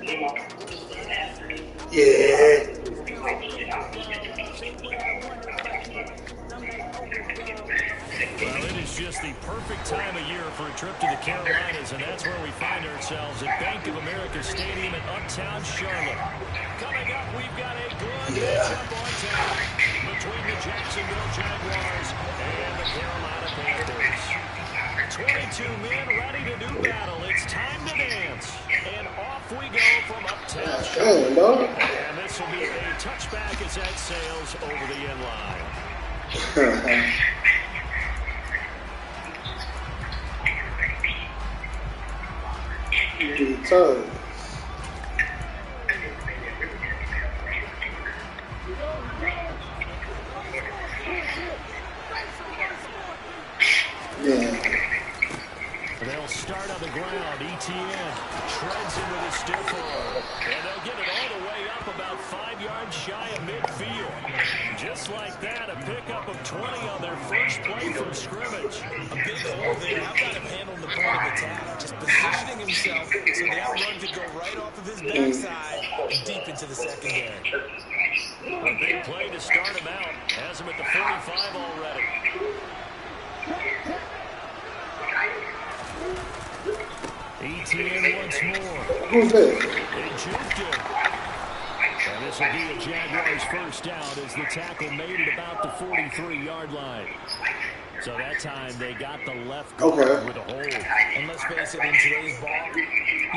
Yeah. Well, it is just the perfect time of year for a trip to the Carolinas, and that's where we find ourselves at Bank of America Stadium in Uptown Charlotte. Coming up, we've got a good matchup on tap between the Jacksonville Jaguars and the Carolina Panthers. 22 men ready to do battle. It's time to dance. And off we go from Uptown Charlotte. And this will be a touchback as that sails over the end line. Return. They'll start on the ground. ETN shreds into the stiff arm. And they'll get it all the way up about 5 yards shy of midfield. Just like that, a pickup of 20 on their first play from scrimmage. A big hole there. How about him handling the point of attack? Just positioning himself so that run could go right off of his backside and deep into the secondary. A big play to start him out. Has him at the 45 already. ETN once more. Who's that? They juked him. And this will be a Jaguars first down as the tackle made it about the 43-yard line. So that time they got the left guard with a hold. And let's face it, in today's ball,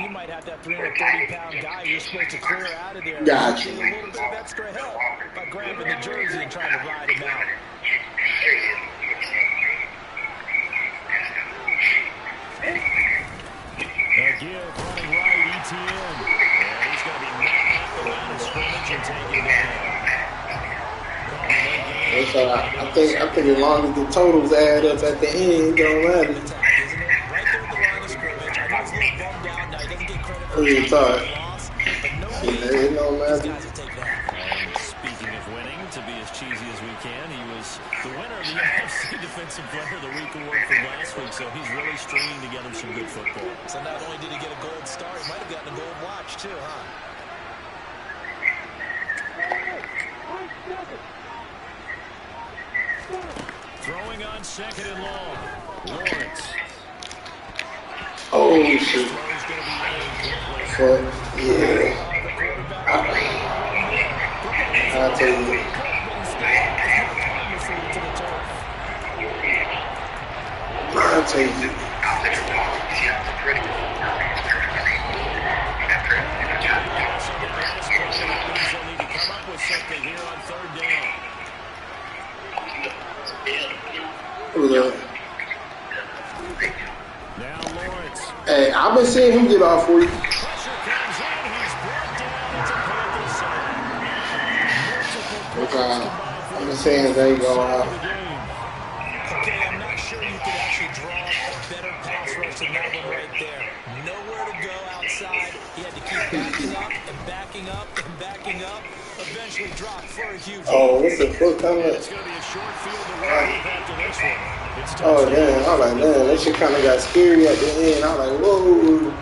you might have that 330-pound guy you're supposed to clear out of there. Gotcha. Get a little bit of extra help by grabbing the jersey and trying to ride him out. Give running right, ETN. And he's going to be knocked off the line of scrimmage and taken down. I think as long as the totals add up at the end, it don't matter. Who you thought? It don't matter. And speaking of winning, to be as cheesy as we can, he was the winner of the NFC Defensive Player of the Week award from last week, so he's really stringing together some good football. So not only did he get a gold star, he might have gotten a gold watch too, huh? Throwing on second and long. Lawrence. Oh, shit. Fuck, yeah. I'll tell you. I'll tell you. Now Lawrence. Hey, I've been seeing him get off for you. I've been saying they go out. Okay, I'm not sure you could actually draw a better pass rush than that one right there. Nowhere to go outside. He had to keep backing up and backing up and backing up. Eventually dropped for a huge. Oh, what's the fuck coming? It's going to be a short field to run after this one. Oh, damn. I was like, man, that shit kind of got scary at the end. I was like, whoa.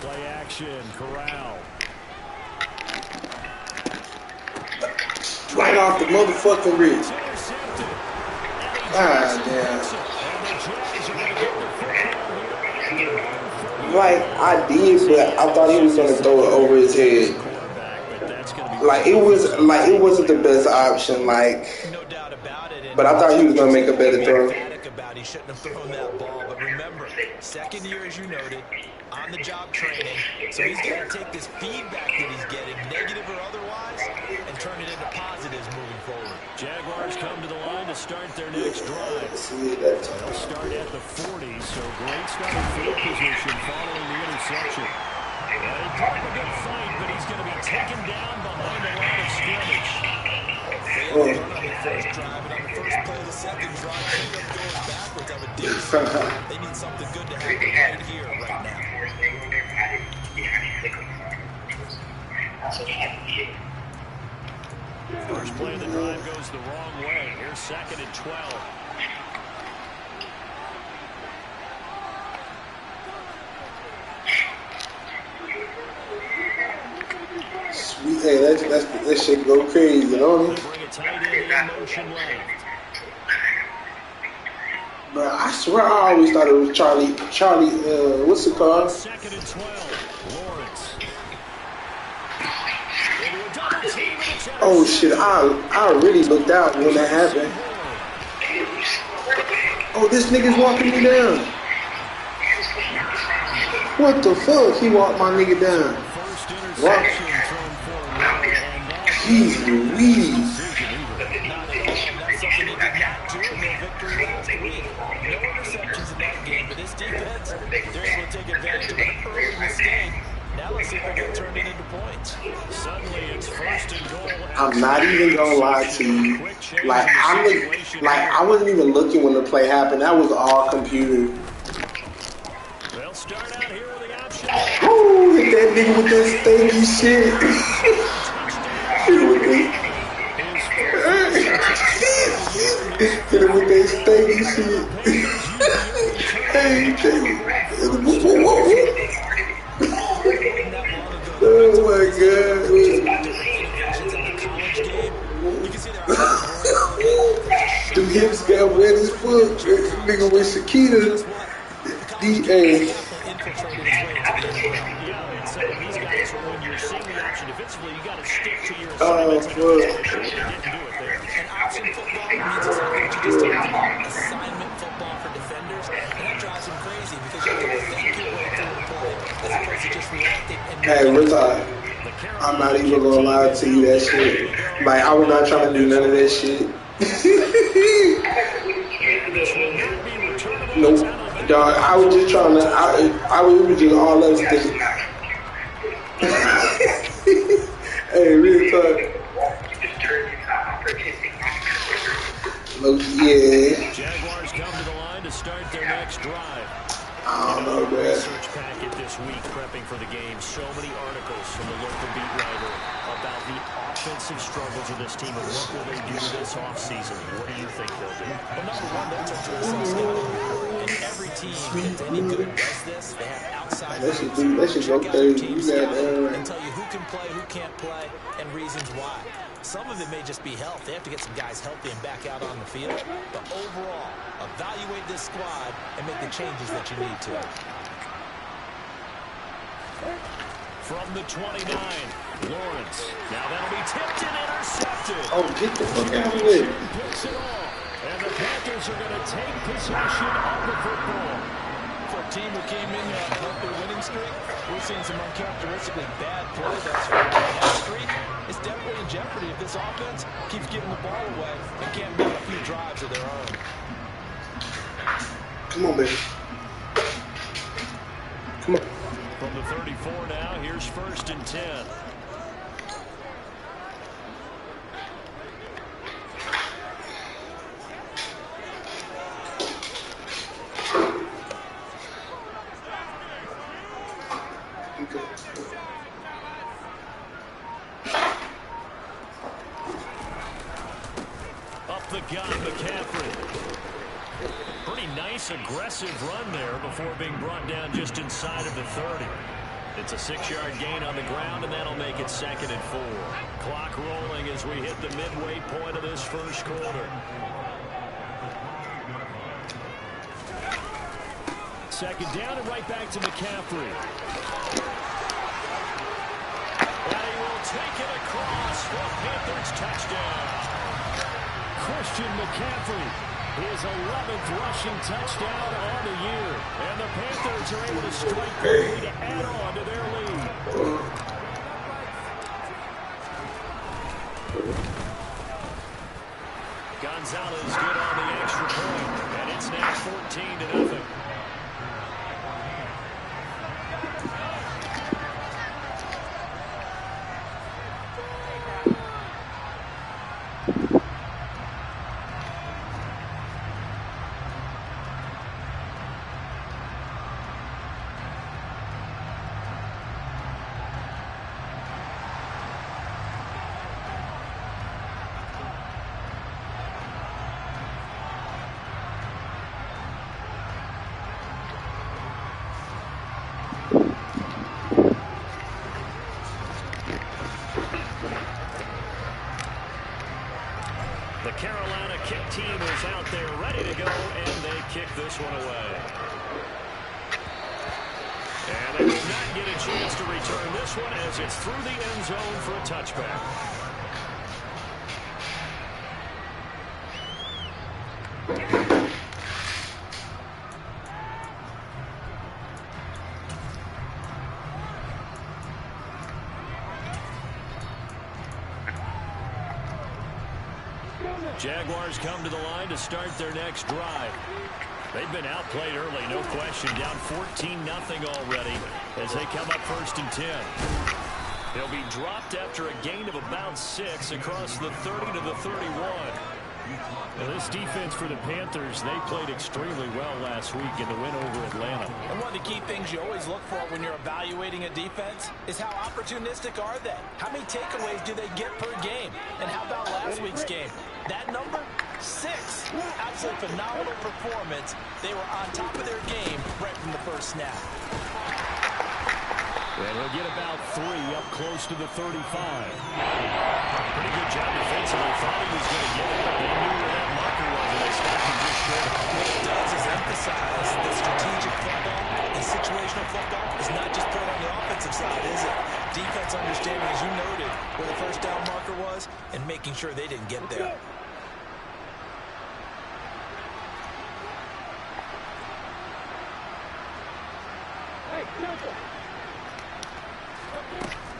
Play action, Corral. Right off the motherfucking wrist. God damn. Like, I did, but I thought he was going to throw it over his head. Like, it wasn't the best option, like, but I thought he was going to make a better throw. He shouldn't have thrown that ball, but remember, second year, as you noted, on the job training, so he's got to take this feedback that he's getting, negative or otherwise, and turn it into positives moving forward. Jaguars come to the line to start their next drive. They'll start at the 40, so great starting field position following the interception. He put up a good fight, but he's going to be taken down behind the line of scrimmage. They had a run on the first drive, and on the first play of the second drive, ended up going backwards. I would dare say they need something good to happen right here, right now. First play of the drive goes the wrong way. Here's 2nd and 12. Sweet, hey, that shit go crazy, don't it? Bring a tight end in motion left. Bro, I swear I always thought it was Charlie, what's it called? 2nd and 12. Lawrence. Into a double team, and it's Oh shit, I really looked out when that happened. Oh, this nigga's walking me down. What the fuck? He walked my nigga down. first What? interception thrown for a Lawrence, and that's Jeez Louise. decision either. Not at all. That's something he did not do in their victory last week. No interceptions in that game, but this defense, they're able to take advantage of an early mistake. Now let's see if they can turn it into points. Suddenly it's 1st and goal. I'm not even gonna lie to you. Like I wasn't even looking when the play happened. That was all computer. They'll start out here with the option. Ooh, hit that nigga with that steaky shit. Hit him with that. Hit him with that steaky shit. Hey, oh my god. Them hips got wet as fuck. Nigga with Shakita. DA. These guys, when you're seeing the option defensively, you got to stick to your Oh, assignments. fuck. They didn't do it there. And option football means exactly what you just told me. Assignment football for defenders. And that drives them crazy because you have to think your way through the play as opposed to just reacting and Hey, retard. I'm not even gonna lie to you that shit. Like, I was not trying to do none of that shit. Nope. Dog, I was just trying to, I was just all that stuff. Hey, real talk. Look, yeah. Jaguars come to the line to start their next drive. I don't know, man. Research packet this week prepping for the game. So many articles from the local beat writer about the offensive struggles of this team and what will they do this offseason. What do you think they'll do? Well, number one, they're addressing scouting. And every team that's any good does this. They have outside That should go crazy. You got and tell you who can play, who can't play, and reasons why. Some of it may just be health. They have to get some guys healthy and back out on the field. But overall, evaluate this squad and make the changes that you need to. From the 29, Lawrence. Now that'll be tipped and intercepted. Oh, get the fuck out of here. Picks it off. And the Panthers are going to take possession of the football. For a team who came in here on a healthy winning streak, we're seeing some uncharacteristically bad play. That's why that streak is definitely in jeopardy if this offense keeps giving the ball away and can't make a few drives of their own. Come on, baby. Come on. From the 34 now, here's 1st and 10. Up the gut, McCaffrey. Pretty nice, aggressive run there before being brought down just inside of the 30. It's a 6-yard gain on the ground, and that'll make it 2nd and 4. Clock rolling as we hit the midway point of this first quarter. 2nd down and right back to McCaffrey. And he will take it across for a Panthers touchdown. Christian McCaffrey, his 11th rushing touchdown on the year. And the Panthers are able to strike the lead to add on to their lead. Gonzalez good on the extra point. And it's now 14-0. return this one as it's through the end zone for a touchback. Jaguars come to the line to start their next drive. They've been outplayed early, no question. Down 14-0 already as they come up 1st and 10. They'll be dropped after a gain of about 6 across the 30 to the 31. Now this defense for the Panthers, they played extremely well last week in the win over Atlanta. And one of the key things you always look for when you're evaluating a defense is how opportunistic are they? How many takeaways do they get per game? And how about last week's game? That number? 6. Absolutely phenomenal performance. They were on top of their game right from the first snap. And he'll get about 3 up close to the 35. Pretty good job defensively. Thought he was going to get it, but they knew where that marker was, and they stopped him just short. What it does is emphasize that strategic football and situational football is not just played on the offensive side, is it? Defense understanding, as you noted, where the first down marker was and making sure they didn't get there.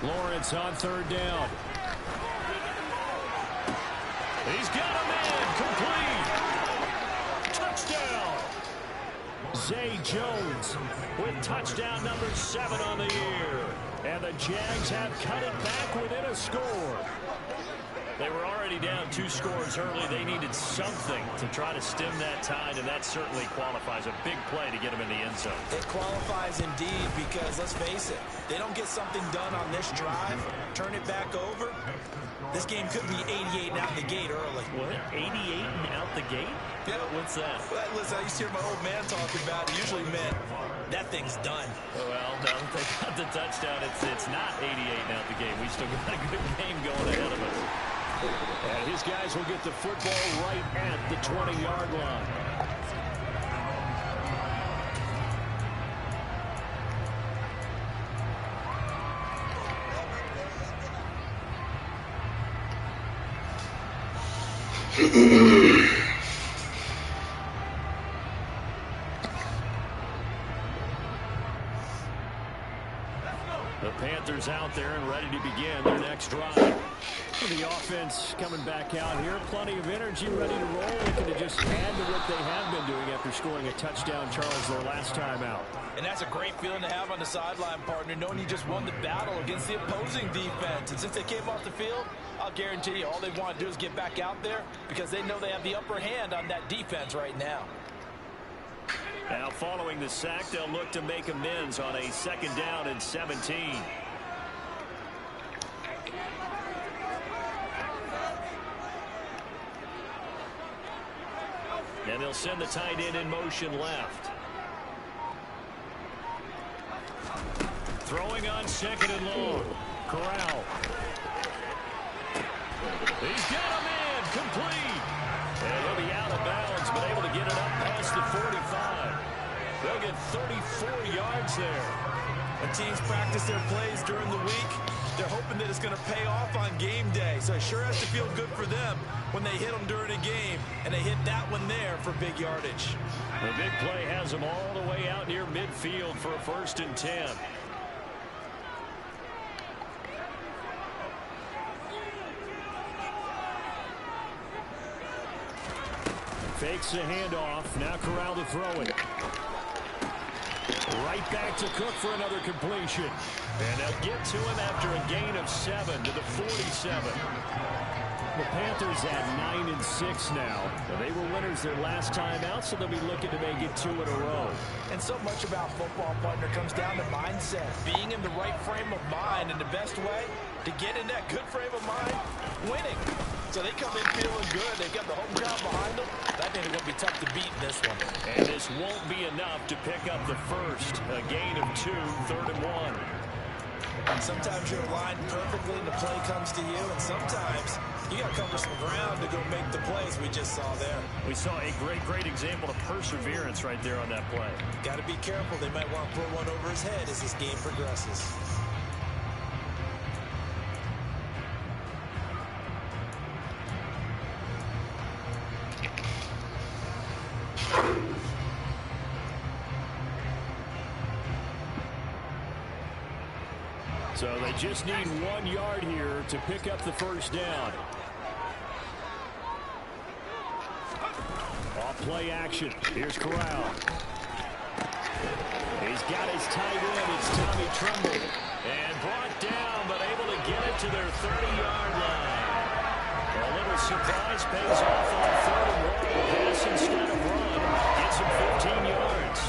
Lawrence on 3rd down. He's got a man complete. Touchdown. Zay Jones with touchdown number 7 on the year. And the Jags have cut it back within a score. They were already down 2 scores early. They needed something to try to stem that tide, and that certainly qualifies. A big play to get them in the end zone. It qualifies indeed because, let's face it, they don't get something done on this drive, turn it back over. This game could be 88 and out the gate early. What? 88 and out the gate? Yeah. What's that? Well, listen, I used to hear my old man talking about it. Usually meant that thing's done. Well, no, they got the touchdown. It's not 88 and out the gate. We still got a good game going ahead of us. And his guys will get the football right at the 20-yard line. The Panthers out there and ready to begin their next drive. The offense coming back out here. Plenty of energy, ready to roll. Looking to just add to what they have been doing after scoring a touchdown, Charles, their last time out. And that's a great feeling to have on the sideline, partner, knowing you just won the battle against the opposing defense. And since they came off the field, I'll guarantee you all they want to do is get back out there because they know they have the upper hand on that defense right now. Now, following the sack, they'll look to make amends on a 2nd down and 17. And they'll send the tight end in motion left. Throwing on 2nd and long. Corral. He's got a man complete. And he'll be out of bounds, but able to get it up past the 45. They'll get 34 yards there. When teams practice their plays during the week, they're hoping that it's going to pay off on game day. So it sure has to feel good for them when they hit them during a game, and they hit that one there for big yardage. The big play has them all the way out near midfield for a 1st and 10. Fakes the handoff. Now Corral to throw it. Right back to Cook for another completion. And they'll get to him after a gain of 7 to the 47. The Panthers at 9-6 now. They were winners their last time out, so they'll be looking to make it 2 in a row. And so much about football, partner, comes down to mindset. Being in the right frame of mind, and the best way to get in that good frame of mind, winning. So they come in feeling good. They've got the home crowd behind them. I think they're going to be tough to beat in this one. And this won't be enough to pick up the first. A gain of 2, 3rd and 1. And sometimes you're aligned perfectly and the play comes to you, and sometimes you got to cover some ground to go make the plays we just saw there. We saw a great example of perseverance right there on that play. Got to be careful. They might want to put one over his head as this game progresses. So they just need 1 yard here to pick up the first down. Off play action. Here's Corral. He's got his tight end. It's Tommy Tremble. And brought down, but able to get it to their 30-yard line. A little surprise pays off on 3rd and 1. Pass instead of run. Gets him 15 yards.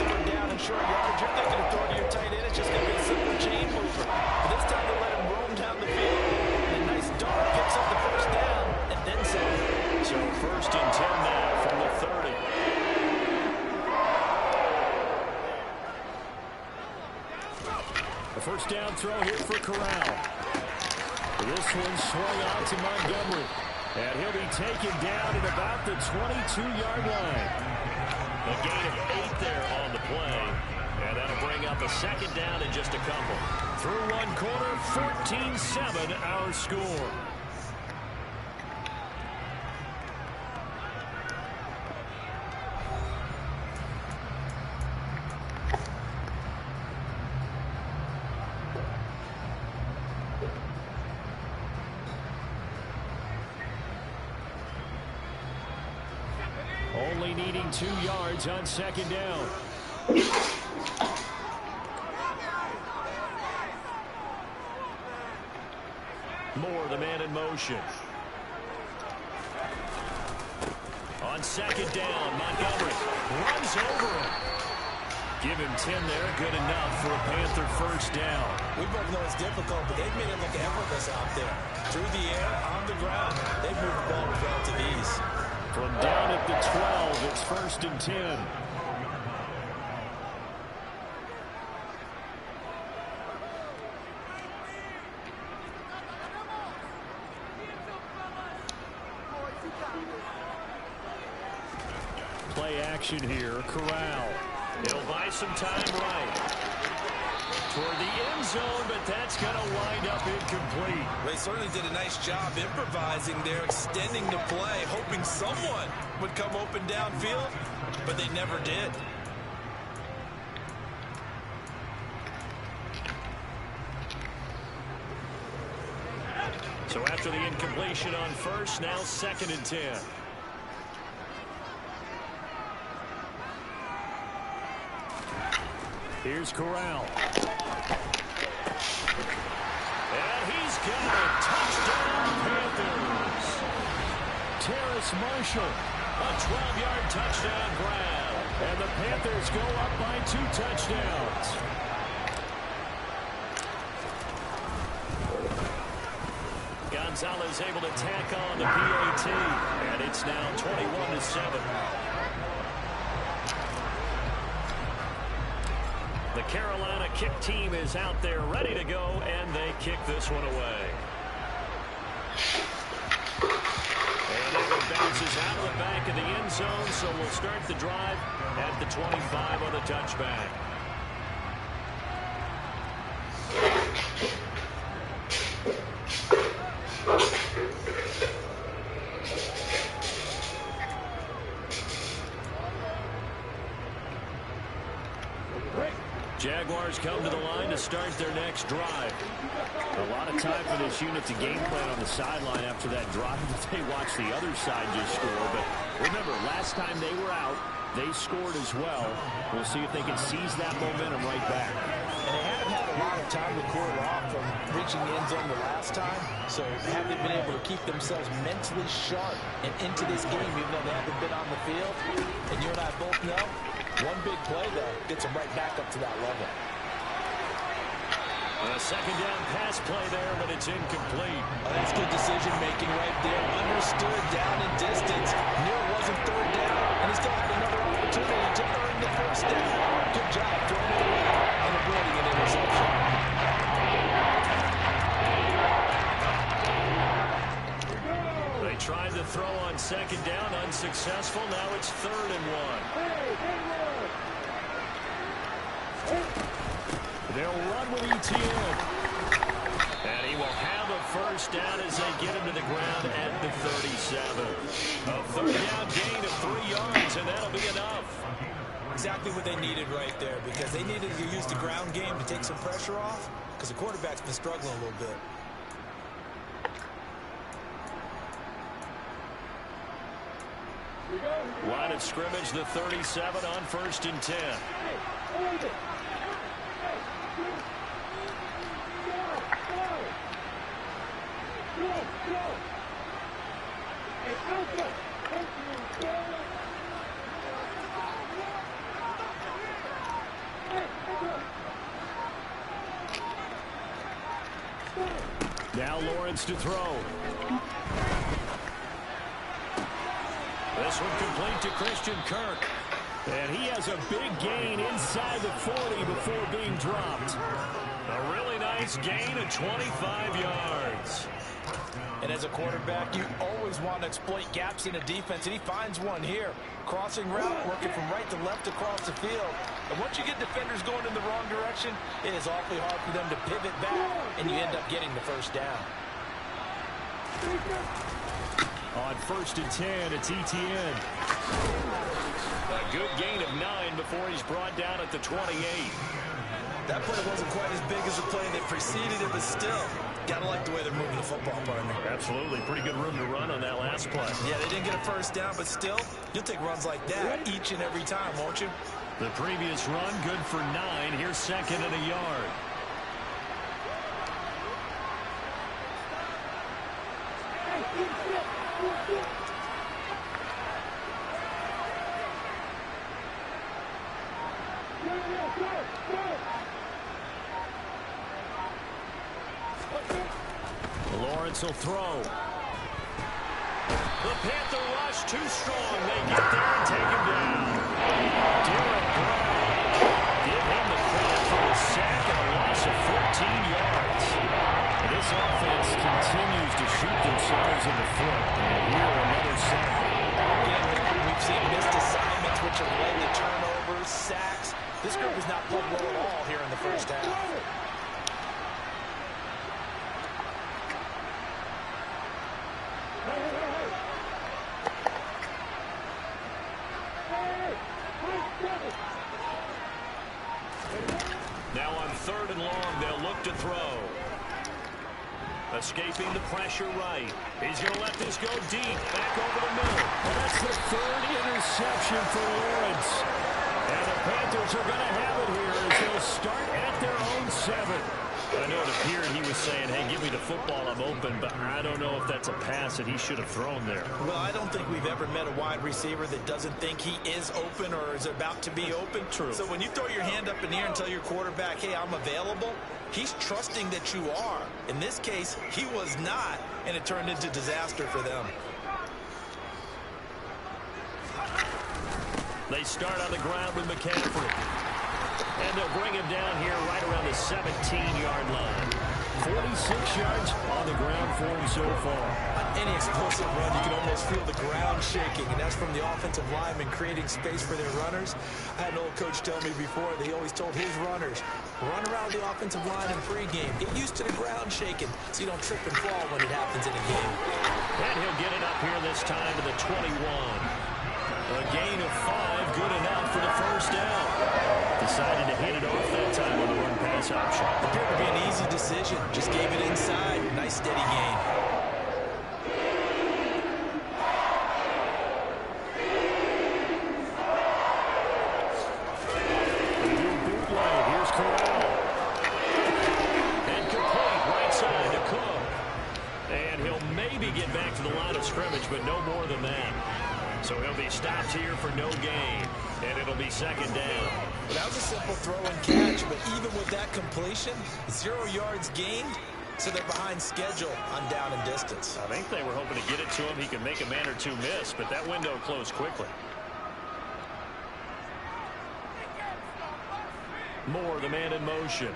Third down and short yardage. You're thinking of throwing to your tight end. It's just going to be a simple chain mover. But this time they let him roam down the field. And a nice dart picks up the first down. And then some. So 1st and 10 now from the 30. A first down throw here for Corral. This one swung out to Montgomery. And he'll be taken down at about the 22-yard line. A gain of 8 there on the play. And that'll bring up a 2nd down in just a couple. Through 1 quarter, 14-7 our score. Only needing 2 yards on 2nd down. Moore, the man in motion. On 2nd down, Montgomery runs over him. Give him 10 there, good enough for a Panther first down. We both know it's difficult, but they've made it look effortless out there. Through the air, on the ground, they've moved the ball with relative ease. From down at the 12, it's 1st and 10. Play action here, Corral. He'll buy some time right. Toward the end zone, but that's going to wind up incomplete. They certainly did a nice job improvising there, extending the play, hoping someone would come open downfield, but they never did. So after the incompletion on 1st, now 2nd and 10. Here's Corral. And he's got a touchdown, Panthers. Terrace Marshall, a 12-yard touchdown grab. And the Panthers go up by 2 touchdowns. Gonzalez able to tack on the PAT. And it's now 21-7. The Carolina kick team is out there ready to go, and they kick this one away. And it bounces out of the back of the end zone, so we'll start the drive at the 25 on the touchback. Jaguars come to the line to start their next drive. A lot of time for this unit to game plan on the sideline after that drive that they watched the other side just score. But remember, last time they were out, they scored as well. We'll see if they can seize that momentum right back. And they haven't had a lot of time to cool off from reaching the end zone the last time. So have they been able to keep themselves mentally sharp and into this game, even though they haven't been on the field? And you and I both know, one big play, though, gets them right back up to that level. A 2nd down pass play there, but it's incomplete. Oh, that's good decision-making right there. Understood down and distance. Knew it wasn't 3rd down, and he still had another opportunity to earn the first down. Good job throwing it away and avoiding an interception. They tried to throw on 2nd down, unsuccessful. Now it's 3rd and 1. They'll run with ETN. And he will have a first down as they get him to the ground at the 37. A 3rd down gain of 3 yards, and that'll be enough. Exactly what they needed right there, because they needed to use the ground game to take some pressure off, because the quarterback's been struggling a little bit. Line of scrimmage, the 37 on 1st and 10. Now Lawrence to throw. This one complete to Christian Kirk. And he has a big gain inside the 40 before being dropped. A really nice gain of 25 yards. And as a quarterback, you always want to exploit gaps in a defense, and he finds one here. Crossing route, working from right to left across the field. And once you get defenders going in the wrong direction, it is awfully hard for them to pivot back, and you end up getting the first down. On 1st and 10, it's ETN. A good gain of 9 before he's brought down at the 28. That play wasn't quite as big as the play that preceded it, but still, gotta like the way they're moving the football, partner. Absolutely. Pretty good room to run on that last play. Yeah, they didn't get a first down, but still, you'll take runs like that each and every time, won't you? The previous run, good for 9. Here's 2nd and a yard. Lawrence will throw. The Panther rush too strong. They get there and take him down. Derek Brown. Give him the credit for a sack and a loss of 14 yards. This offense continues to shoot themselves in the foot. And here another sack. Again, we've seen missed assignments, which have led to turnovers, sacks. This group has not played well at all here in the first half. Now on 3rd and long, they'll look to throw. Escaping the pressure right. He's going to let this go deep. Back over the middle. Well, that's the 3rd interception for Lawrence. And the Panthers are going to have it here as they'll start at their own 7. I know it appeared he was saying, hey, give me the football, I'm open, but I don't know if that's a pass that he should have thrown there. Well, I don't think we've ever met a wide receiver that doesn't think he is open or is about to be open. True. So when you throw your hand up in the air and tell your quarterback, hey, I'm available, he's trusting that you are. In this case, he was not, and it turned into disaster for them. They start on the ground with McCaffrey. And they'll bring him down here right around the 17-yard line. 46 yards on the ground for him so far. On any explosive run, you can almost feel the ground shaking, and that's from the offensive linemen creating space for their runners. I had an old coach tell me before that he always told his runners, run around the offensive line in pregame. Get used to the ground shaking so you don't trip and fall when it happens in a game. And he'll get it up here this time to the 21. A gain of 5, good enough for the first down. Decided to hit it off that time on the run-pass option. Appeared to be an easy decision. Just gave it inside. Nice steady gain. Bootleg. Here's Corral. And complete right side to Cook. And he'll maybe get back to the line of scrimmage, but no more than that. So he'll be stopped here for no gain, and it'll be 2nd down. Well, that was a simple throw and catch, but even with that completion, 0 yards gained, so they're behind schedule on down and distance. I think they were hoping to get it to him. He could make a man or two miss, but that window closed quickly. Moore, the man in motion.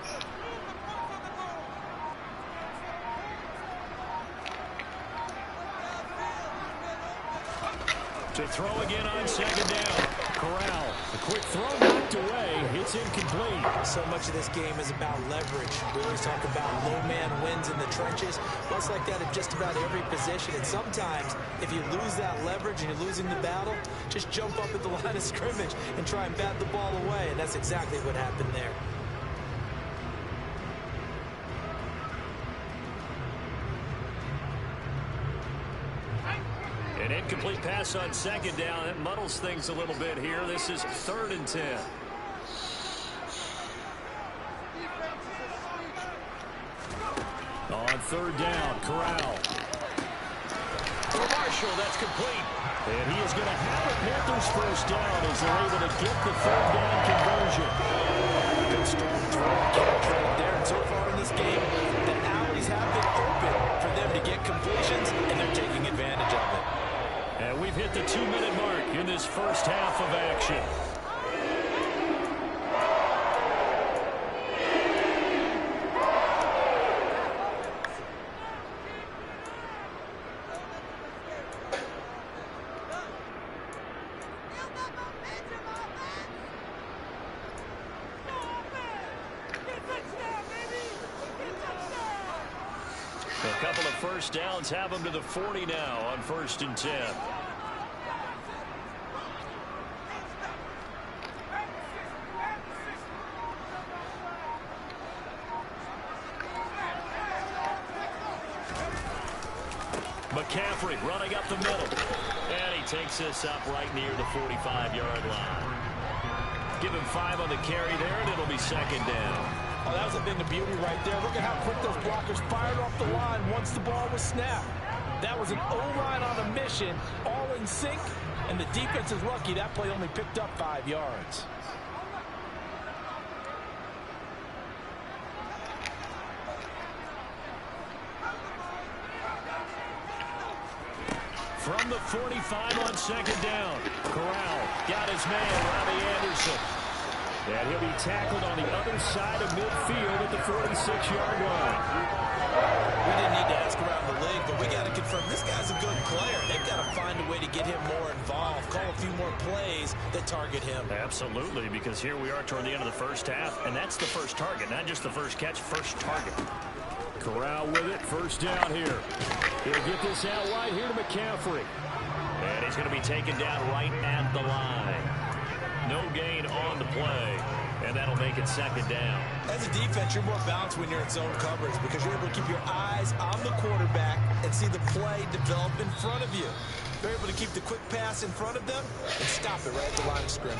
To throw again on 2nd down. Corral, a quick throw knocked away. It's incomplete. So much of this game is about leverage. We always talk about low man wins in the trenches. Well, it's like that in just about every position. And sometimes, if you lose that leverage and you're losing the battle, just jump up at the line of scrimmage and try and bat the ball away. And that's exactly what happened there. An incomplete pass on second down. That muddles things a little bit here. This is 3rd and 10. On 3rd down, Corral. For Marshall, that's complete. And he is going to have a Panthers first down as they're able to get the 3rd down conversion. Good strong throw catch right there. And so far in this game, the alleys have been open for them to get completions, and they're taking advantage of it. And we've hit the 2-minute mark in this first half of action. A couple of first downs have them to the 40 now on 1st and 10. McCaffrey running up the middle. And he takes this up right near the 45-yard line. Give him 5 on the carry there, and it'll be 2nd down. Oh, that was a thing of beauty right there. Look at how quick those blockers fired off the line once the ball was snapped. That was an O-line on a mission, all in sync, and the defense is lucky that play only picked up 5 yards. From the 45 on 2nd down, Corral got his man, Robbie Anderson. And he'll be tackled on the other side of midfield at the 46-yard line. We didn't need to ask around the league, but we got to confirm this guy's a good player. They've got to find a way to get him more involved, call a few more plays that target him. Absolutely, because here we are toward the end of the first half, and that's the first target, not just the first catch, first target. Corral with it, first down here. He'll get this out wide here to McCaffrey. And he's going to be taken down right at the line. No gain on the play, and that'll make it 2nd down. As a defense, you're more balanced when you're in zone coverage because you're able to keep your eyes on the quarterback and see the play develop in front of you. You're able to keep the quick pass in front of them and stop it right at the line of scrimmage.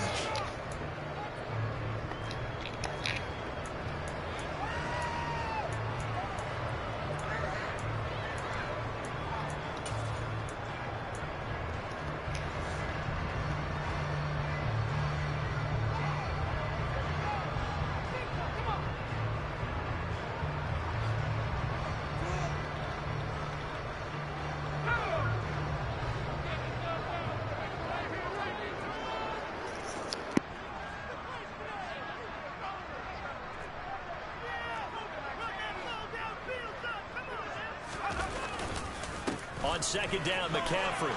On 2nd down, McCaffrey.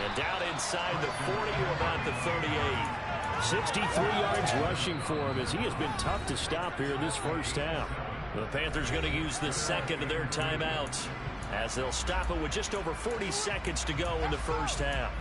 And down inside the 40 to about the 38. 63 yards rushing for him as he has been tough to stop here this first half. The Panthers going to use the 2nd of their timeouts as they'll stop it with just over 40 seconds to go in the first half.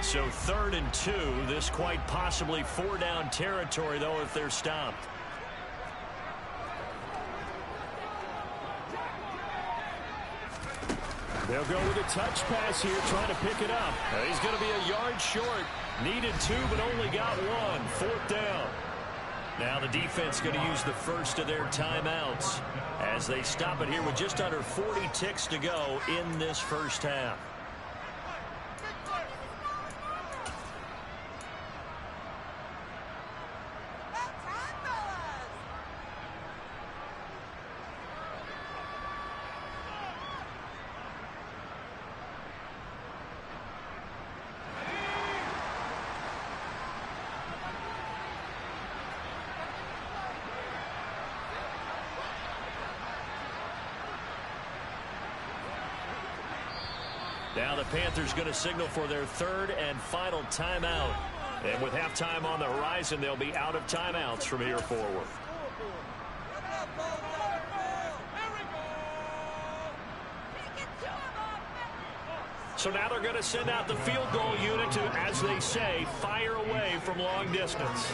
So 3rd and 2, this quite possibly 4-down territory, though, if they're stopped. They'll go with a touch pass here, trying to pick it up. He's going to be a yard short. Needed 2, but only got 1. 4th down. Now the defense going to use the first of their timeouts as they stop it here with just under 40 ticks to go in this first half. Now the Panthers going to signal for their third and final timeout. And with halftime on the horizon, they'll be out of timeouts from here forward. So now they're going to send out the field goal unit to, as they say, fire away from long distance.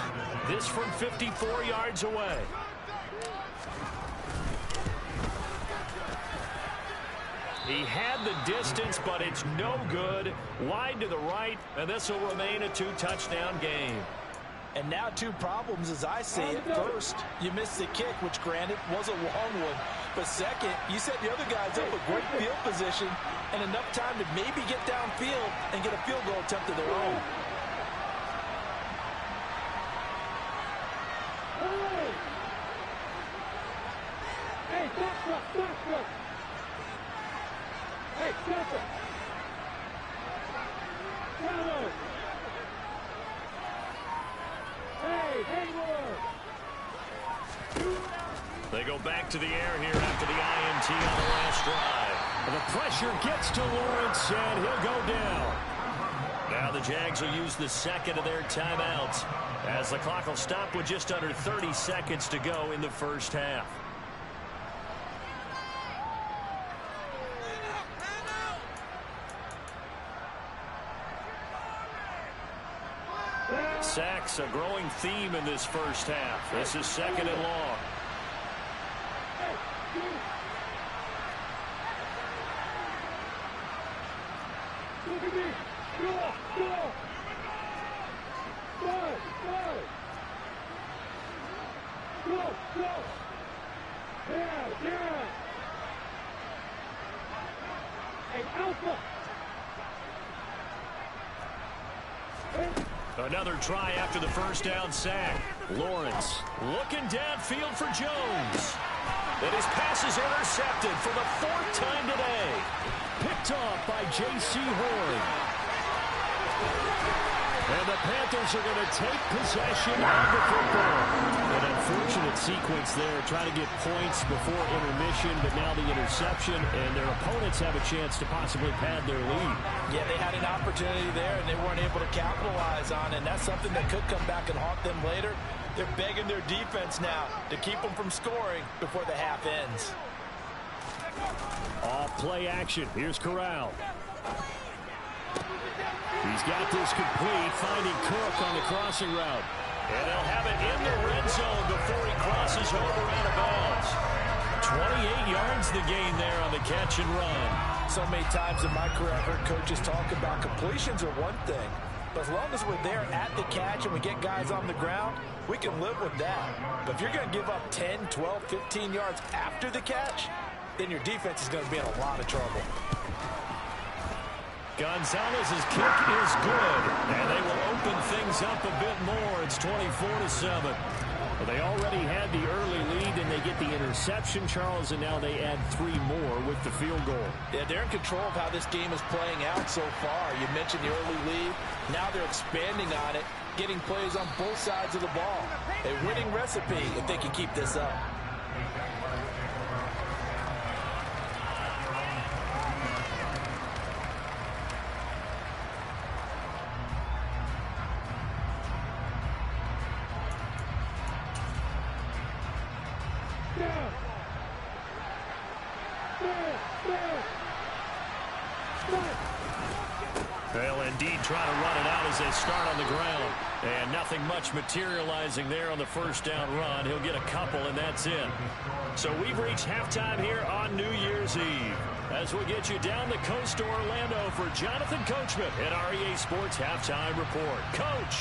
This from 54 yards away. He had the distance, but it's no good. Wide to the right, and this will remain a two-touchdown game. And now two problems as I see it. First, you missed the kick, which granted was a long one. But second, you set the other guys up a great field position and enough time to maybe get downfield and get a field goal attempt of their own. Hey, stop. Hey, stop it. Hey, Hayward. They go back to the air here after the INT on the last drive. The pressure gets to Lawrence, and he'll go down. Now the Jags will use the second of their timeouts as the clock will stop with just under 30 seconds to go in the first half. Sacks, a growing theme in this first half. This is second and long. Look at me. Go. Go. Yeah. Hey, Alpha. Another try after the first down sack. Lawrence looking downfield for Jones. And his pass is intercepted for the fourth time today. Picked off by J.C. Horn. And the Panthers are going to take possession of the football. An unfortunate sequence there, trying to get points before intermission, but now the interception, and their opponents have a chance to possibly pad their lead. Yeah, they had an opportunity there, and they weren't able to capitalize on it, and that's something that could come back and haunt them later. They're begging their defense now to keep them from scoring before the half ends. Off play action. Here's Corral. He's got this complete, finding Cook on the crossing route. And they'll have it in the red zone before he crosses over out of bounds. 28 yards the gain there on the catch and run. So many times in my career I've heard coaches talk about completions are one thing. But as long as we're there at the catch and we get guys on the ground, we can live with that. But if you're going to give up 10, 12, 15 yards after the catch, then your defense is going to be in a lot of trouble. Gonzalez's kick is good, and they will open things up a bit more. It's 24-7. Well, they already had the early lead, and they get the interception, Charles, and now they add 3 more with the field goal. Yeah, they're in control of how this game is playing out so far. You mentioned the early lead. Now they're expanding on it, getting plays on both sides of the ball. A winning recipe if they can keep this up. They'll indeed try to run it out as they start on the ground. And nothing much materializing there on the first down run. He'll get a couple, and that's it. So we've reached halftime here on New Year's Eve. As we get you down the coast to Orlando for Jonathan Coachman at REA Sports Halftime Report. Coach!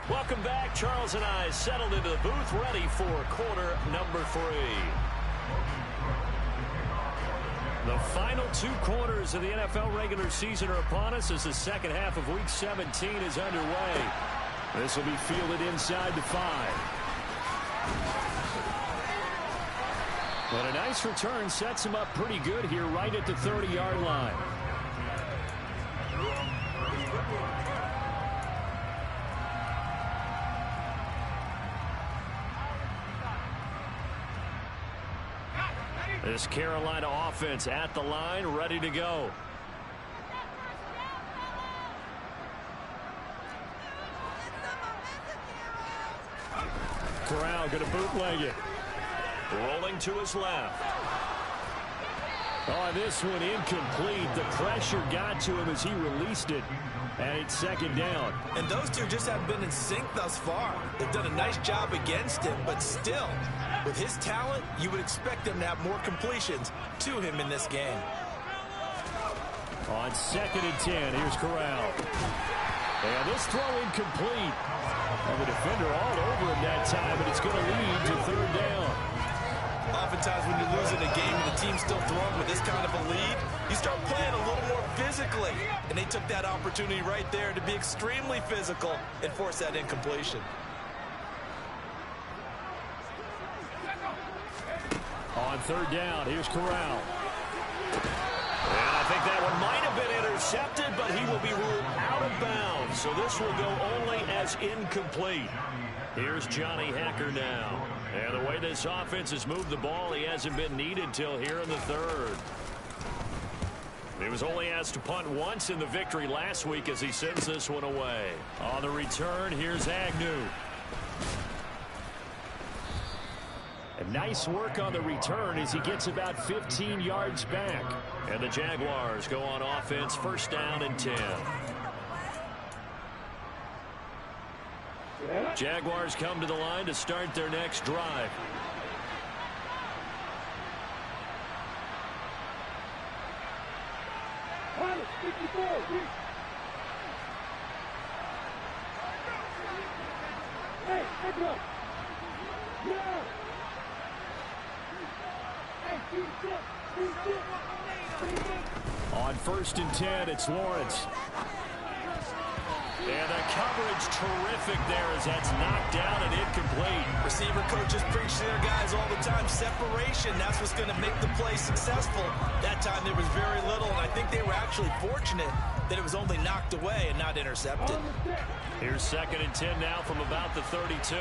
Welcome back. Charles and I settled into the booth, ready for quarter number 3. The final 2 quarters of the NFL regular season are upon us as the second half of Week 17 is underway. This will be fielded inside the 5. And a nice return sets him up pretty good here right at the 30-yard line. This Carolina offense at the line, ready to go. Corral going to bootleg it. Rolling to his left. Oh, this one incomplete. The pressure got to him as he released it. And it's second down. And those two just haven't been in sync thus far. They've done a nice job against him, but still, with his talent, you would expect them to have more completions to him in this game. On 2nd and 10, here's Corral. And this throw incomplete. And the defender all over him that time, but it's going to lead to 3rd down. Oftentimes when you're losing a game and the team's still throwing with this kind of a lead, you start playing a little more physically. And they took that opportunity right there to be extremely physical and force that incompletion. On 3rd down, here's Corral. And I think that one might have been intercepted, but he will be ruled out of bounds. So this will go only as incomplete. Here's Johnny Hecker now. And the way this offense has moved the ball, he hasn't been needed till here in the 3rd. He was only asked to punt once in the victory last week as he sends this one away. On the return, here's Agnew. And nice work on the return as he gets about 15 yards back. And the Jaguars go on offense, 1st down and 10. Jaguars come to the line to start their next drive. On 1st and 10, it's Lawrence. And the coverage terrific there as that's knocked down and incomplete. Receiver coaches preach to their guys all the time. Separation, that's what's going to make the play successful. That time there was very little, and I think they were actually fortunate that it was only knocked away and not intercepted. Here's 2nd and 10 now from about the 32.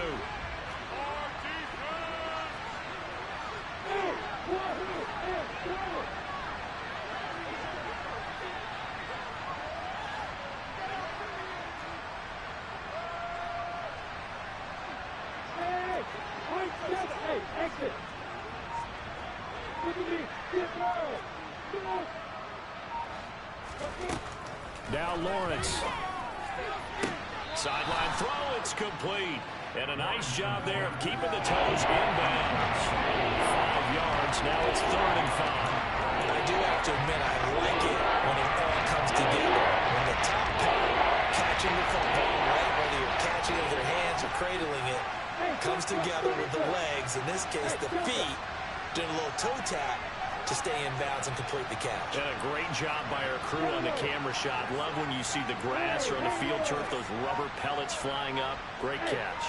Now Lawrence. Sideline throw, it's complete. And a nice job there of keeping the toes inbounds. 5 yards, now it's 3rd and 5. I do have to admit, I like it when it all comes together. When the top part, catching the football, right, whether you're catching it with their hands or cradling it, comes together with the legs, in this case the feet, doing a little toe tap to stay in bounds and complete the catch. And a great job by our crew on the camera shot. Love when you see the grass or on the field turf, those rubber pellets flying up. Great catch.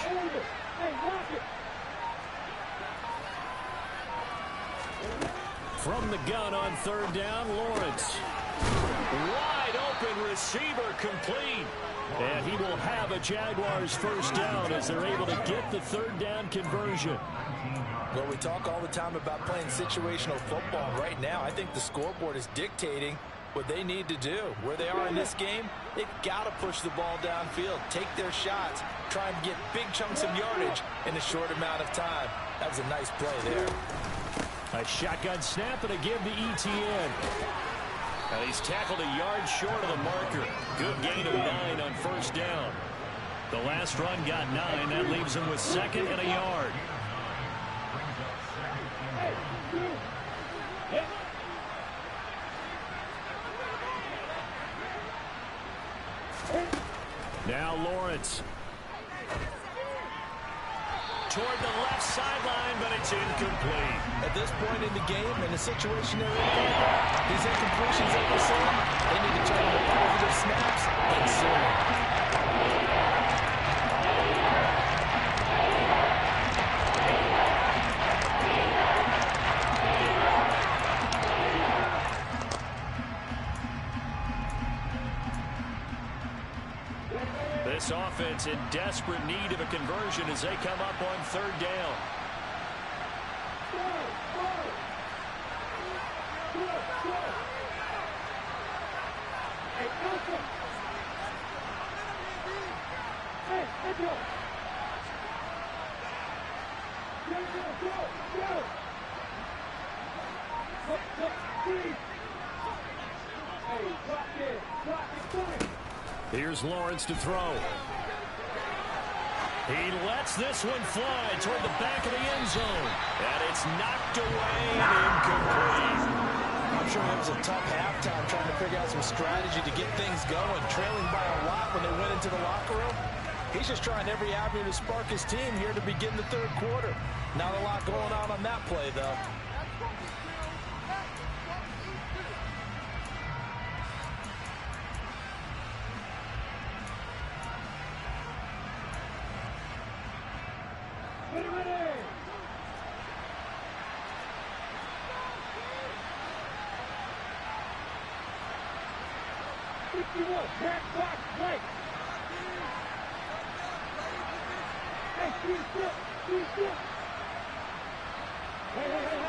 From the gun on 3rd down, Lawrence. Wide open receiver complete. And he will have a Jaguars 1st down as they're able to get the 3rd down conversion. Well, we talk all the time about playing situational football. Right now, I think the scoreboard is dictating what they need to do. Where they are in this game, they've got to push the ball downfield, take their shots, try and get big chunks of yardage in a short amount of time. That was a nice play there. A shotgun snap and a give to ETN. And he's tackled a yard short of the marker. Good gain of 9 on 1st down. The last run got 9. That leaves him with 2nd and a yard. Now Lawrence. Toward the left sideline, but it's incomplete. At this point in the game, in the situation they're in, these incompletions that we're seeing, they need to turn into positive snaps and soon. offense in desperate need of a conversion as they come up on third down. Here's Lawrence to throw. He lets this one fly toward the back of the end zone. And it's knocked away and incomplete. I'm sure it was a tough halftime trying to figure out some strategy to get things going, trailing by a lot when they went into the locker room. He's just trying every avenue to spark his team here to begin the third quarter. Not a lot going on that play, though.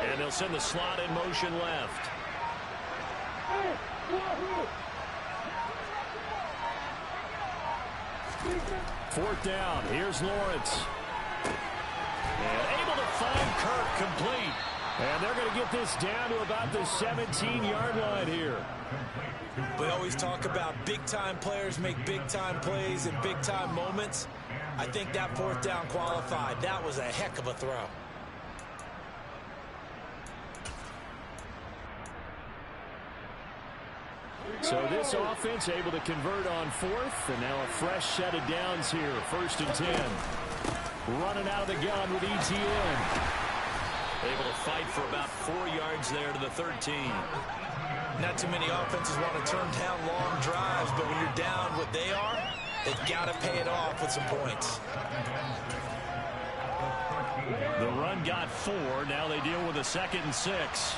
And they'll send the slot in motion left. Fourth down. Here's Lawrence. And able to find Kirk complete. And they're going to get this down to about the 17-yard line here. We always talk about big-time players make big-time plays in big-time moments. I think that fourth down qualified. That was a heck of a throw. So this offense able to convert on fourth, and now a fresh set of downs here. 1st and 10. Running out of the gun with ETN. Able to fight for about 4 yards there to the 13. Not too many offenses want to turn down long drives, but when you're down what they are, they've got to pay it off with some points. The run got 4. Now they deal with a 2nd and 6.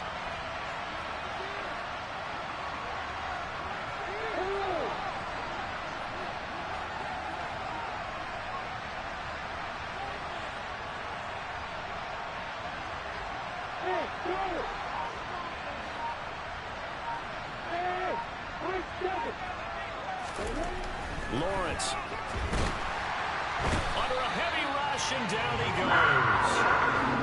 Lawrence. Under a heavy rush, and down he goes.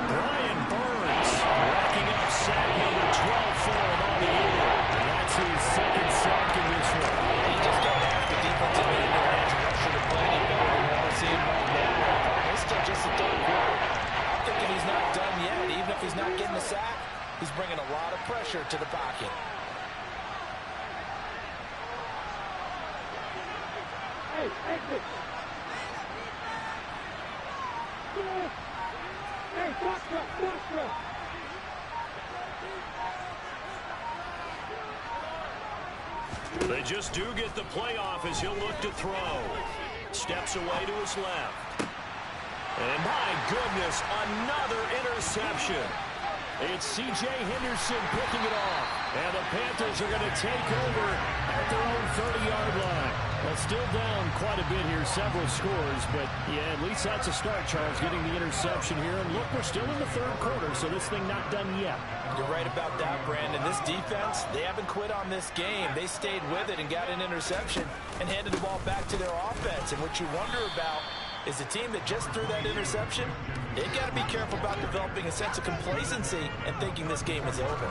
Brian Burns racking up sack number 12 for him on the year. And that's his 2nd sack in this one. You just don't have the defensive end or edge rusher to play any better than what we're seeing right now. It's still just the third quarter. I'm thinking he's not done yet. Even if he's not getting the sack, he's bringing a lot of pressure to the pocket. Exit. Hey, doctor. They just do get the playoff as he'll look to throw. Steps away to his left. And my goodness, another interception. It's C.J. Henderson picking it off. And the Panthers are going to take over at their own 30-yard line. Well, still down quite a bit here, several scores. But, yeah, at least that's a start, Charles, getting the interception here. And look, we're still in the third quarter, so this thing not done yet. You're right about that, Brandon. This defense, they haven't quit on this game. They stayed with it and got an interception and handed the ball back to their offense. And what you wonder about is the team that just threw that interception, they've got to be careful about developing a sense of complacency and thinking this game is over.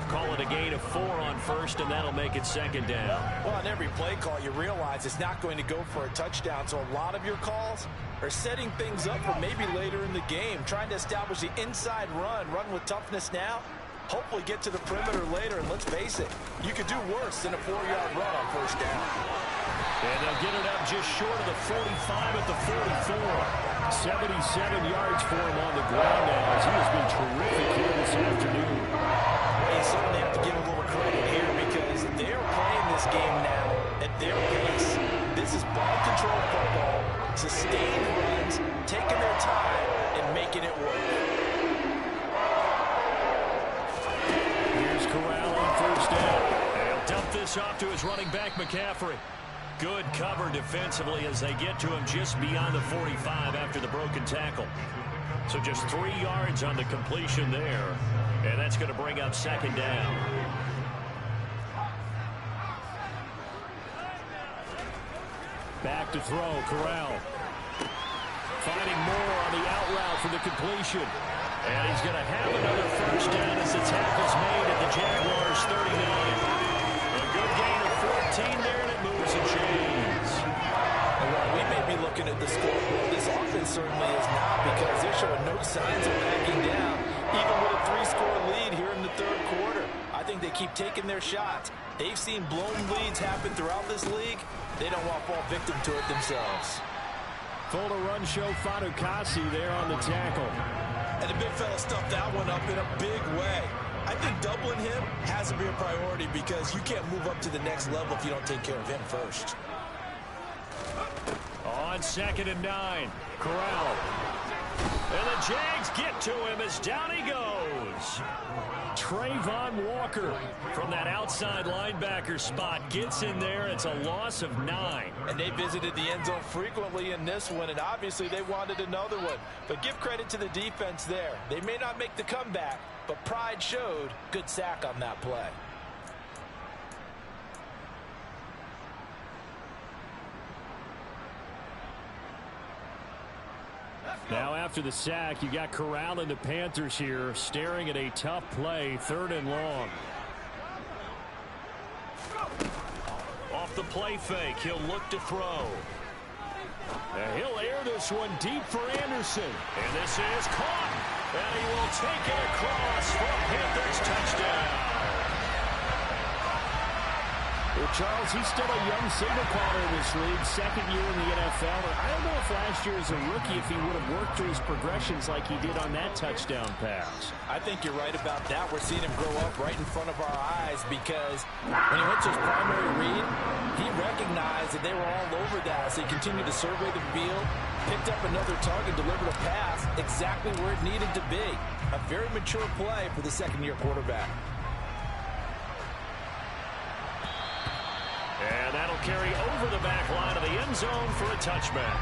Call it a gain of 4 on first, and that'll make it 2nd down. Well, on every play call, you realize it's not going to go for a touchdown, so a lot of your calls are setting things up for maybe later in the game, trying to establish the inside run with toughness now, hopefully get to the perimeter later, and let's face it, you could do worse than a 4-yard run on first down. And they'll get it up just short of the 45 at the 44. 77 yards for him on the ground now, as he has been terrific here this afternoon. Well, you certainly have to give a little credit here because they're playing this game now at their pace. This is ball control football, sustained runs, taking their time and making it work. Here's Corral on first down. He'll dump this off to his running back, McCaffrey. Good cover defensively as they get to him just beyond the 45 after the broken tackle. So just 3 yards on the completion there. And that's going to bring up second down. Back to throw, Corral. Finding more on the out route for the completion. And he's going to have another first down as the tackle's made at the Jaguars' 39. A good gain of 14 there, and it moves the chains. Well, we may be looking at the scoreboard. This offense certainly is not, because they're showing no signs of backing down, even with a 3-score lead here in the third quarter. I think they keep taking their shots. They've seen blown leads happen throughout this league. They don't want to fall victim to it themselves. Full to run show Fatukasi there on the tackle. And the big fella stuffed that one up in a big way. I think doubling him has to be a priority, because you can't move up to the next level if you don't take care of him first. On 2nd and 9, Corral. And the Jags get to him as down he goes. Trayvon Walker from that outside linebacker spot gets in there. It's a loss of 9. And they visited the end zone frequently in this one, and obviously they wanted another one. But give credit to the defense there. They may not make the comeback, but pride showed. Good sack on that play. Now after the sack, you got Corral and the Panthers here staring at a tough play, 3rd and long. Off the play fake, he'll look to throw. And he'll air this one deep for Anderson. And this is caught. And he will take it across for a Panthers touchdown. Well, Charles, he's still a young signal caller in this league, 2nd year in the NFL. And I don't know if last year as a rookie, if he would have worked through his progressions like he did on that touchdown pass. I think you're right about that. We're seeing him grow up right in front of our eyes, because when he went to his primary read, he recognized that they were all over that. So he continued to survey the field, picked up another target, delivered a pass exactly where it needed to be. A very mature play for the 2nd-year quarterback. And that'll carry over the back line of the end zone for a touchback.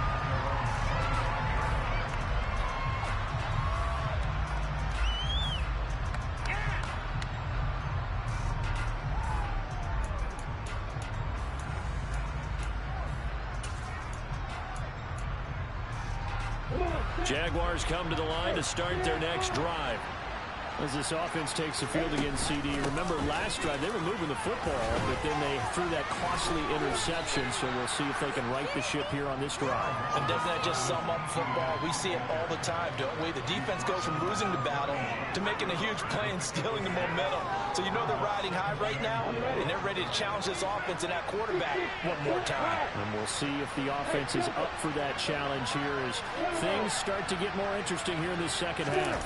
Jaguars come to the line to start their next drive. As this offense takes the field against CD. Remember last drive, they were moving the football, but then they threw that costly interception, so we'll see if they can right the ship here on this drive. And doesn't that just sum up football? We see it all the time, don't we? The defense goes from losing the battle to making a huge play and stealing the momentum. So you know they're riding high right now, and they're ready to challenge this offense and that quarterback one more time. And we'll see if the offense is up for that challenge here as things start to get more interesting here in the second half.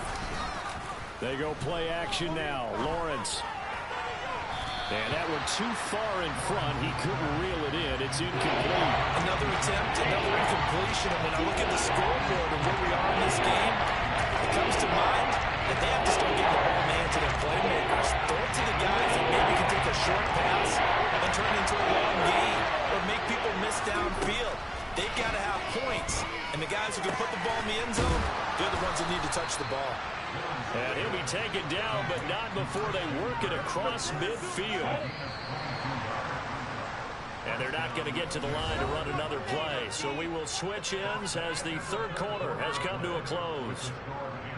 They go play action now. Lawrence. And that one too far in front. He couldn't reel it in. It's incomplete. Another attempt, another incompletion. And when I look at the scoreboard and where we are in this game, it comes to mind that they have to start getting the ball in the hands of their playmakers. Throw it to the guys that maybe can take a short pass and then turn it into a long game or make people miss downfield. They've got to have points. And the guys who can put the ball in the end zone, they're the ones that need to touch the ball. And he'll be taken down, but not before they work it across midfield. And they're not going to get to the line to run another play. So we will switch ends as the third quarter has come to a close.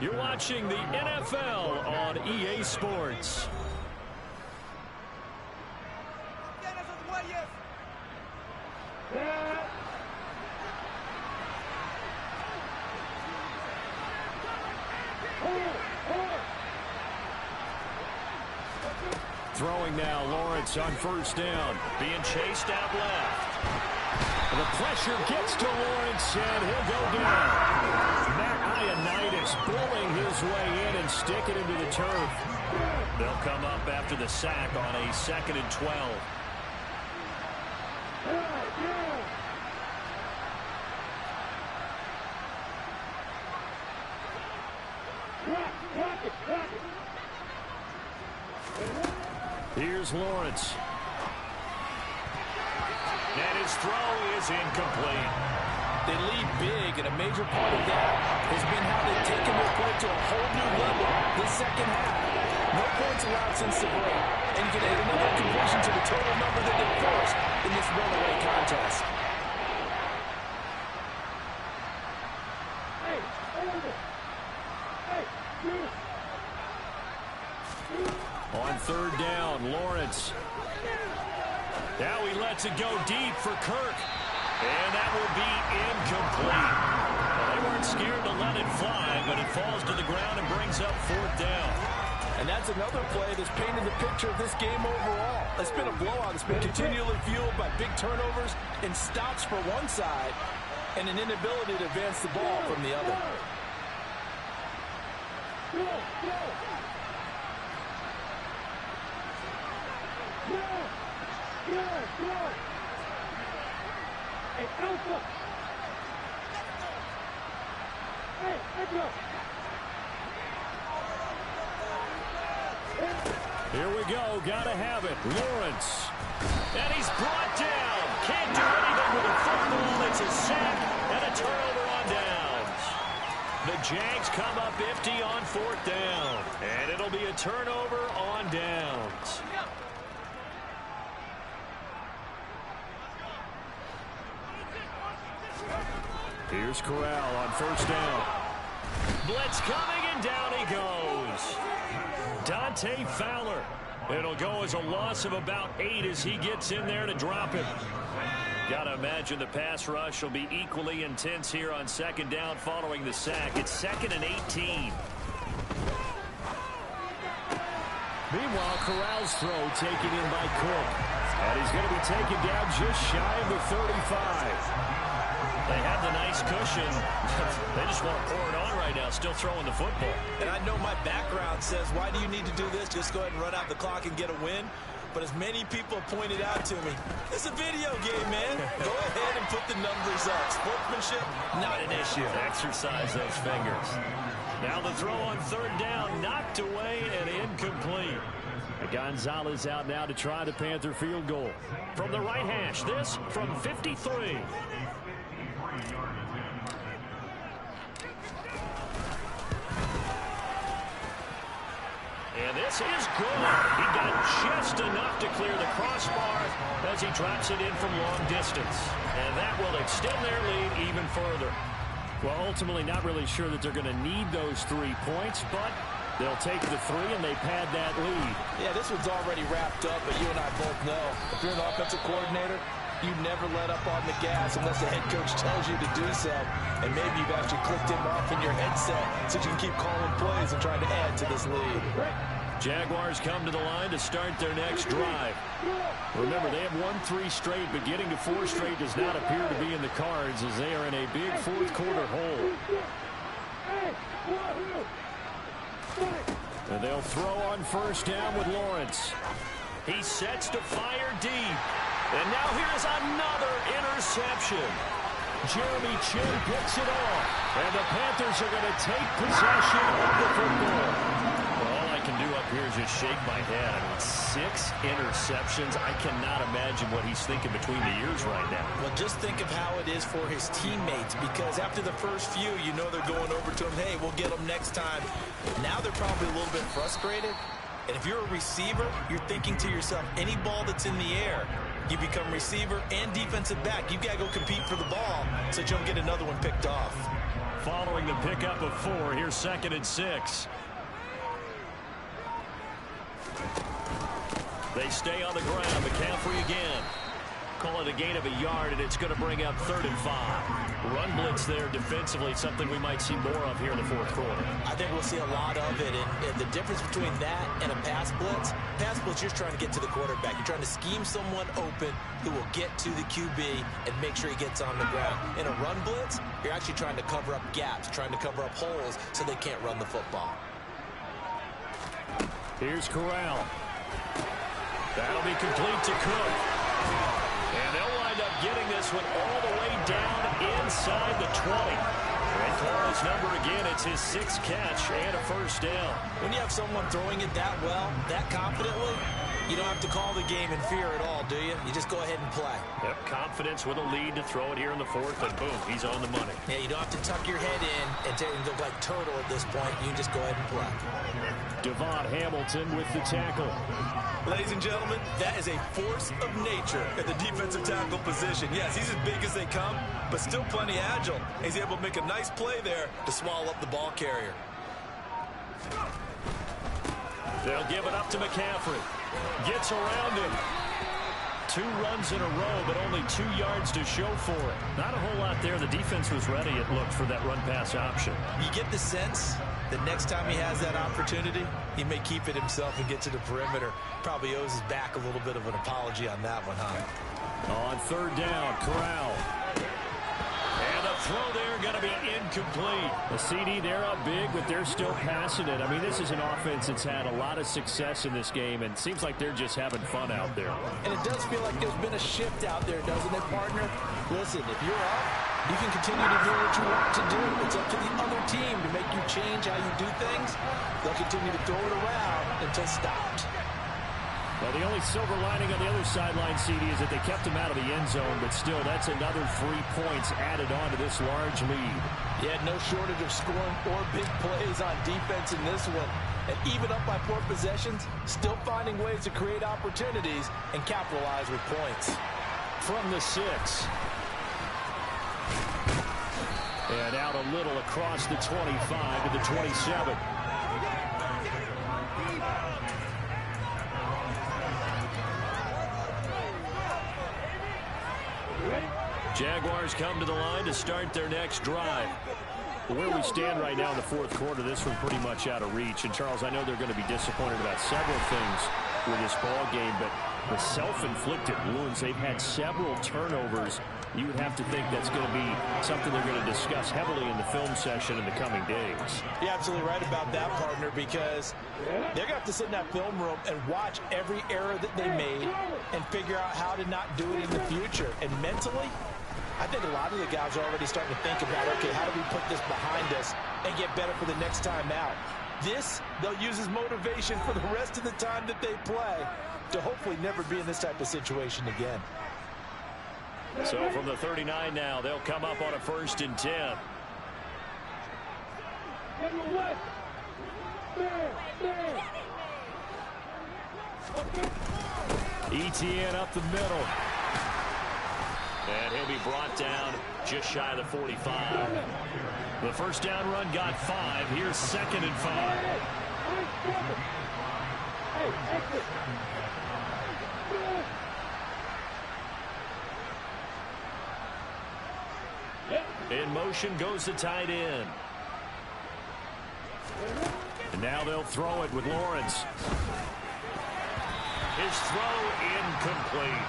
You're watching the NFL on EA Sports. Throwing now, Lawrence on first down. Being chased out left. And the pressure gets to Lawrence, and he'll go down. Matt Ioannidis bullying his way in and sticking him to the turf. They'll come up after the sack on a 2nd and 12. Here's Lawrence. And his his throw is incomplete. They lead big, and a major part of that has been how they've taken their play to a whole new level this second half. No points allowed since the break, and you can add another completion to the total number that they forced in this runaway contest. On third down, Lawrence. Now he lets it go deep for Kirk. And that will be incomplete. Well, they weren't scared to let it fly, but it falls to the ground and brings up fourth down. And that's another play that's painted the picture of this game overall. It's been a blowout. It's been continually fueled by big turnovers and stops for one side and an inability to advance the ball from the other. Hey, Alpha! Hey, Echo! Here we go. Gotta have it. Lawrence. And he's brought down. Can't do anything with the football. It's a sack and a turnover on downs. The Jags come up empty on fourth down. And it'll be a turnover on downs. Here's Corral on first down. Blitz coming, and down he goes. Dante Fowler. It'll go as a loss of about 8 as he gets in there to drop him. Gotta imagine the pass rush will be equally intense here on second down following the sack. It's 2nd and 18. Meanwhile, Corral's throw taken in by Cook. And he's going to be taken down just shy of the 35. They have the nice cushion. They just want to pour it on right now, still throwing the football. And I know my background says, why do you need to do this? Just go ahead and run out the clock and get a win. But as many people have pointed out to me, it's a video game, man. Go ahead and put the numbers up. Sportsmanship, not an issue. Exercise those fingers. Now the throw on third down, knocked away and incomplete. Gonzalez out now to try the Panther field goal. From the right hash, this from 53. And this is good. He got just enough to clear the crossbar as he drops it in from long distance. And that will extend their lead even further. Well, ultimately not really sure that they're going to need those 3 points, but they'll take the 3 and they pad that lead. Yeah, this one's already wrapped up, but you and I both know if you're an offensive coordinator, you never let up on the gas unless the head coach tells you to do so. And maybe you've actually clicked him off in your headset so you can keep calling plays and trying to add to this lead. Jaguars come to the line to start their next drive. Remember, they have won 3 straight, but getting to 4 straight does not appear to be in the cards as they are in a big fourth quarter hole. And they'll throw on first down with Lawrence. He sets to fire deep. And now here's another interception. Jeremy Chin picks it off. And the Panthers are going to take possession of the football. Well, all I can do up here is just shake my head. I mean, 6 interceptions. I cannot imagine what he's thinking between the ears right now. Well, just think of how it is for his teammates, because after the first few, you know they're going over to him, hey, we'll get them next time. Now they're probably a little bit frustrated. And if you're a receiver, you're thinking to yourself, any ball that's in the air, you become receiver and defensive back. You've got to go compete for the ball so that you don't get another one picked off. Following the pickup of 4, here's 2nd and 6. They stay on the ground. McCaffrey again. Call it a gain of a yard, and it's going to bring up 3rd and 5. Run blitz there defensively, something we might see more of here in the fourth quarter. I think we'll see a lot of it, and the difference between that and a pass blitz, you're trying to get to the quarterback. You're trying to scheme someone open who will get to the QB and make sure he gets on the ground. In a run blitz, you're actually trying to cover up gaps, trying to cover up holes so they can't run the football. Here's Corral. That'll be complete to Cook. And they'll wind up getting this one all the way down inside the 20. And Corral's number again, it's his 6th catch and a first down. When you have someone throwing it that well, that confidently, You don't have to call the game in fear at all, do you? You just go ahead and play. Yep, confidence with a lead to throw it here in the fourth, and boom, he's on the money. Yeah, you don't have to tuck your head in and look like turtle at this point. You just go ahead and play. Devon Hamilton with the tackle. Ladies and gentlemen, that is a force of nature at the defensive tackle position. Yes, he's as big as they come, but still plenty agile. He's able to make a nice play there to swallow up the ball carrier. They'll give it up to McCaffrey. Gets around him. 2 runs in a row, but only 2 yards to show for it. Not a whole lot there. The defense was ready, it looked, for that run-pass option. You get the sense that next time he has that opportunity, he may keep it himself and get to the perimeter. Probably owes his back a little bit of an apology on that one, huh? On third down, Corral. And the throw there going to be incomplete. The CD, they're up big, but they're still passing it. I mean, this is an offense that's had a lot of success in this game, and it seems like they're just having fun out there. And it does feel like there's been a shift out there, doesn't it, partner? Listen, if you're up, you can continue to do what you want to do. It's up to the other team to make you change how you do things. They'll continue to throw it around until stopped. Well, the only silver lining on the other sideline, CD, is that they kept him out of the end zone, but still, that's another 3 points added on to this large lead. Yeah, no shortage of scoring or big plays on defense in this one. And even up by 4 possessions, still finding ways to create opportunities and capitalize with points. From the 6. And out a little across the 25 to the 27. Jaguars come to the line to start their next drive. Where we stand right now in the fourth quarter, this one pretty much out of reach. And, Charles, I know they're going to be disappointed about several things with this ball game, but the self-inflicted wounds, they've had several turnovers. You would have to think that's going to be something they're going to discuss heavily in the film session in the coming days. You're absolutely right about that, partner, because they're going to have to sit in that film room and watch every error that they made and figure out how to not do it in the future. And mentally, I think a lot of the guys are already starting to think about, okay, how do we put this behind us and get better for the next time out? This, they'll use as motivation for the rest of the time that they play to hopefully never be in this type of situation again. So from the 39 now, they'll come up on a 1st and 10. ETN up the middle. And he'll be brought down just shy of the 45. The first down run got 5. Here's 2nd and 5. In motion goes the tight end. And now they'll throw it with Lawrence. His throw incomplete.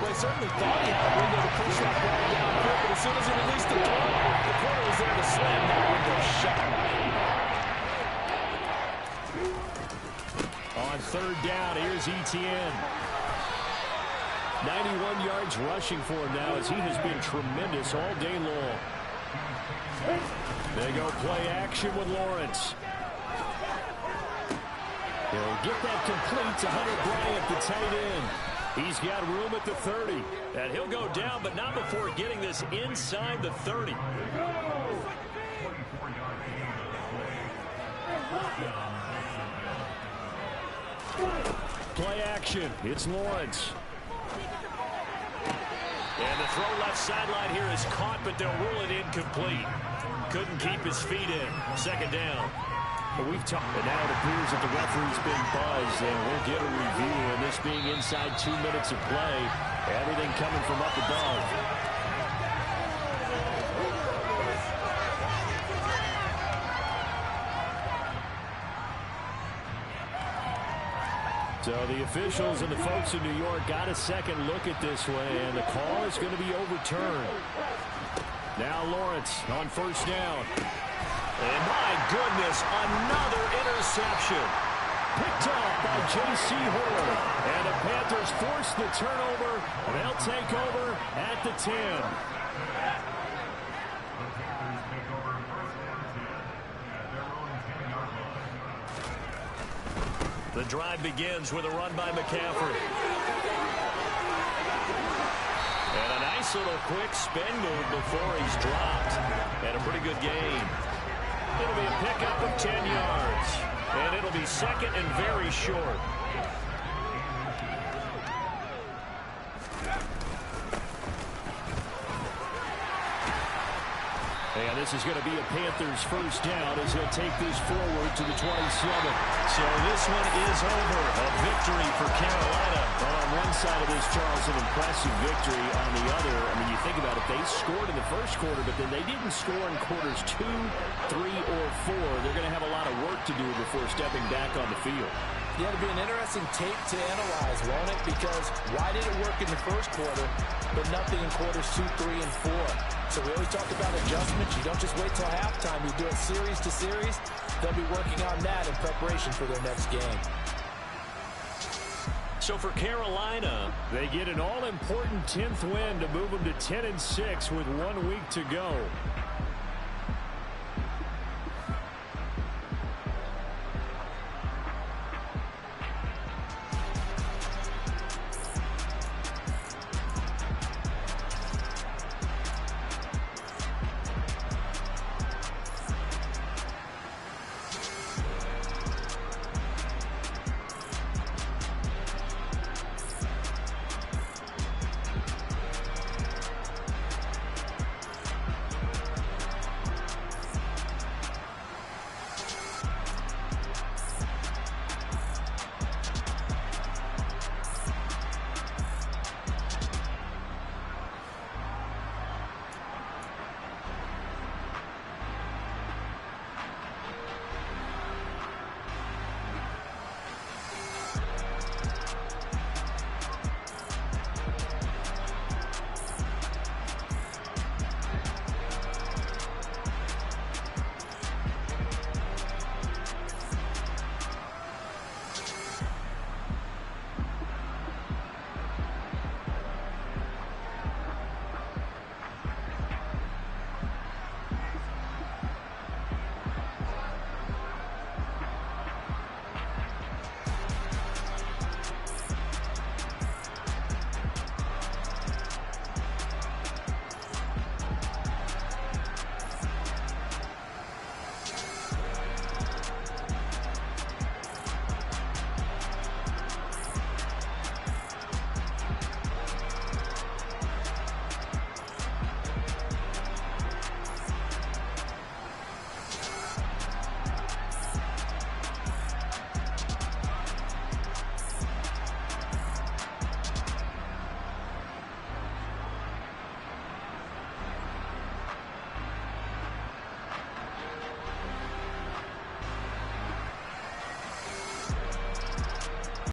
Well, he certainly thought he had a window to push that ball downfield, but as soon as he released the corner was there to slam that window shut. On 3rd down, here's ETN. 91 yards rushing for him now as he has been tremendous all day long. They go play action with Lawrence. He'll get that complete to Hunter Bryant, the tight end. He's got room at the 30. And he'll go down, but not before getting this inside the 30. Play action. It's Lawrence. And the throw left sideline here is caught, but they'll rule it incomplete. Couldn't keep his feet in. 2nd down. But we've talked, and now it appears that the referee's been buzzed, and we'll get a review. And this being inside 2 minutes of play, everything coming from up above. So the officials and the folks in New York got a second look at this one, and the call is going to be overturned. Now Lawrence on 1st down. And my goodness, another interception. Picked up by J.C. Horn. And the Panthers force the turnover, and they'll take over at the 10. The drive begins with a run by McCaffrey. And a nice little quick spin move before he's dropped. And a pretty good gain. It'll be a pickup of 10 yards. And it'll be second and very short. And this is going to be a Panthers first down as he'll take this forward to the 27. So this one is over. A victory for Carolina. Well, on one side of this, Charles, an impressive victory. On the other, I mean, you think about it, they scored in the first quarter, but then they didn't score in quarters 2, 3, or 4. They're going to have a lot of work to do before stepping back on the field. Yeah, it'll be an interesting tape to analyze, won't it? Because why did it work in the first quarter, but nothing in quarters 2, 3, and 4? So we always talk about adjustments. You don't just wait till halftime. You do it series to series. They'll be working on that in preparation for their next game. So for Carolina, they get an all-important 10th win to move them to 10-6 with 1 week to go.